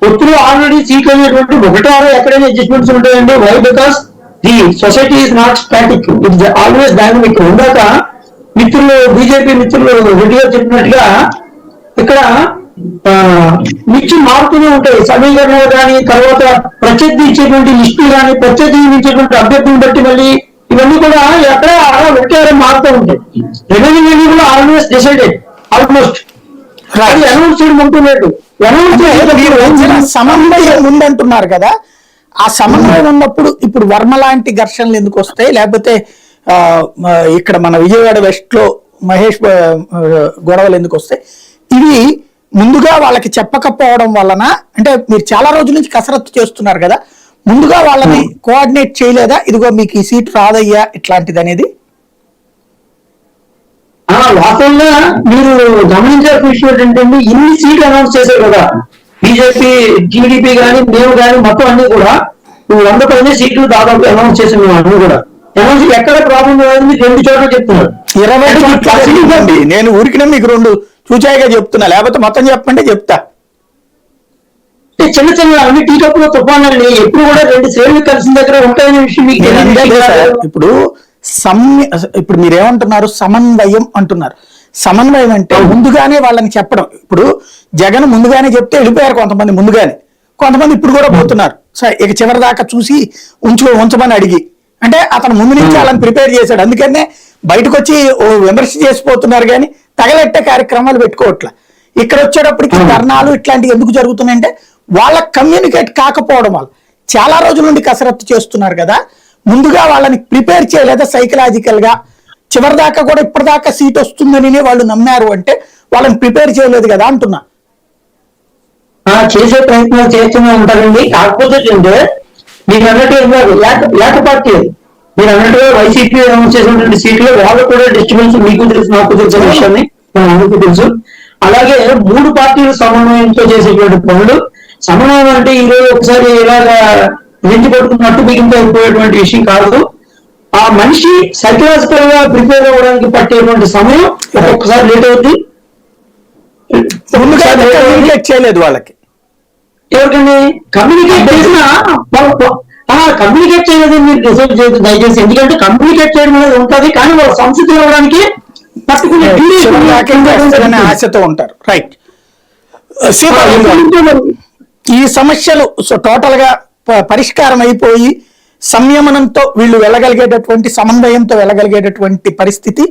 పొత్తులు ఆల్రెడీ సీట్లు అనేటువంటి ఒకటో ఆరో ఎక్కడైనా అడ్జస్ట్మెంట్స్ ఉంటాయండి. Why? Because the society is not static, it's always dynamic. ఉందాక మిత్రులు బీజేపీ మిత్రులు రెడ్డి గారు చెప్పినట్టుగా ఇక్కడ నిత్యం మారుతూనే ఉంటాయి సమీకరణలు కానీ, తర్వాత ప్రత్యర్థి ఇచ్చేటువంటి లిస్టులు కానీ, ప్రత్యర్థి ఇచ్చేటువంటి అభ్యర్థిని బట్టి మళ్ళీ ఇవన్నీ కూడా ఎక్కడ ఒకటే మారుతూ ఉంటాయి. రెవెన్యూ కూడా ఆల్వేస్ డిసైడెడ్ ఆల్మోస్ట్. అది అనౌన్స్ చేయడం ఉంటున్నట్టు సమన్వయం ఉందంటున్నారు కదా, ఆ సమన్వయం ఉన్నప్పుడు ఇప్పుడు వర్మ లాంటి ఘర్షణలు ఎందుకు వస్తాయి? లేకపోతే ఇక్కడ మన విజయవాడ వెస్ట్ లో మహేష్ గొడవలు ఎందుకు వస్తాయి? ఇవి ముందుగా వాళ్ళకి చెప్పకపోవడం వలన, అంటే మీరు చాలా రోజుల నుంచి కసరత్తు చేస్తున్నారు కదా, ముందుగా వాళ్ళని కోఆర్డినేట్ చేయలేదా? ఇదిగో మీకు ఈ సీట్ రాదయ్యా ఇట్లాంటిది అనేది. వాస్తవంగా మీరు గమనించాల్సిన విషయం ఏంటంటే ఇన్ని సీట్లు అనౌన్స్ చేశారు కదా బీజేపీ, టీడీపీ కానీ, మేము కానీ, మొత్తం అన్ని కూడా 100 పైన సీట్లు దాదాపు అనౌన్స్ చేసాం. మేము అన్ని కూడా అనౌన్స్ ఎక్కడ ప్రాబ్లం లేదు, మీకు 2 చోట్ల చెప్తున్నారు. 20 నేను ఊరికినా మీకు 2 చూచాయిగా చెప్తున్నా, లేకపోతే మొత్తం చెప్పంటే చెప్తా. చిన్న చిన్న అన్ని టీ కప్పులో తుఫాన్లని ఎప్పుడు కూడా 2 శ్రేణులు కలిసిన దగ్గర ఉంటాయనే విషయం మీకు ఇప్పుడు మీరేమంటున్నారు? సమన్వయం అంటున్నారు. సమన్వయం అంటే ముందుగానే వాళ్ళని చెప్పడం. ఇప్పుడు జగన్ ముందుగానే చెప్తే వెళ్ళిపోయారు కొంతమంది, కొంతమంది ఇప్పుడు కూడా పోతున్నారు. ఇక చివరి దాకా చూసి ఉంచమని అడిగి, అంటే అతను ముందు నుంచి వాళ్ళని ప్రిపేర్ చేశాడు. అందుకనే బయటకు వచ్చి విమర్శ చేసిపోతున్నారు కానీ తగలెట్టే కార్యక్రమాలు పెట్టుకోవట్లా. ఇక్కడ వచ్చేటప్పటికి ధర్నాలు ఇట్లాంటివి ఎందుకు జరుగుతున్నాయంటే వాళ్ళకి కమ్యూనికేట్ కాకపోవడం వల్ల. చాలా రోజుల నుండి కసరత్తు చేస్తున్నారు కదా, ముందుగా వాళ్ళని ప్రిపేర్ చేయలేదా సైకలాజికల్ గా? చివరి దాకా కూడా ఇప్పటిదాకా సీట్ వస్తుందని వాళ్ళు నమ్మారు అంటే వాళ్ళని ప్రిపేర్ చేయలేదు కదా అంటున్నా. చేసే ప్రయత్నాలు చేస్తూనే ఉంటారండి. కాకపోతే మీరు అన్నట్టుగా లేక పార్టీ, మీరు అన్నట్టుగా వైసీపీ అనౌన్స్ చేసినటువంటి సీట్లు వాళ్ళు కూడా డిస్ట్రిబ్యూన్స్ మీకు తెలుసు, నాకు తెలిసిన విషయాన్ని అందరికీ తెలుసు. అలాగే 3 పార్టీలు సమన్వయంతో చేసేటువంటి పనులు. సమన్వయం అంటే ఈరోజు ఒకసారి ఇలాగా వెంటి పట్టుకున్నట్టు బిగింపు అయిపోయేటువంటి విషయం కాదు. ఆ మనిషి సైకలాజికల్ గా ప్రిపేర్ అవ్వడానికి పట్టేటువంటి సమయం ఒక్కొక్కసారి లేట్ అవుతుంది. కమ్యూనికేట్ చేయలేదు వాళ్ళకి. ఎవరికండి కమ్యూనికేట్ చేసినా కమ్యూనికేట్ చేయలేదు మీరు డిసైడ్ చేయదు దయచేసి. ఎందుకంటే కమ్యూనికేట్ చేయడం అనేది ఉంటుంది, కానీ వాళ్ళు సంస్కృతి అవ్వడానికి ఆశతో ఉంటారు. రైట్. ఈ సమస్యలు టోటల్ గా పరిష్కారం అయిపోయి సంయమనంతో వీళ్ళు వెళ్ళగలిగేటటువంటి, సమన్వయంతో వెళ్ళగలిగేటటువంటి పరిస్థితి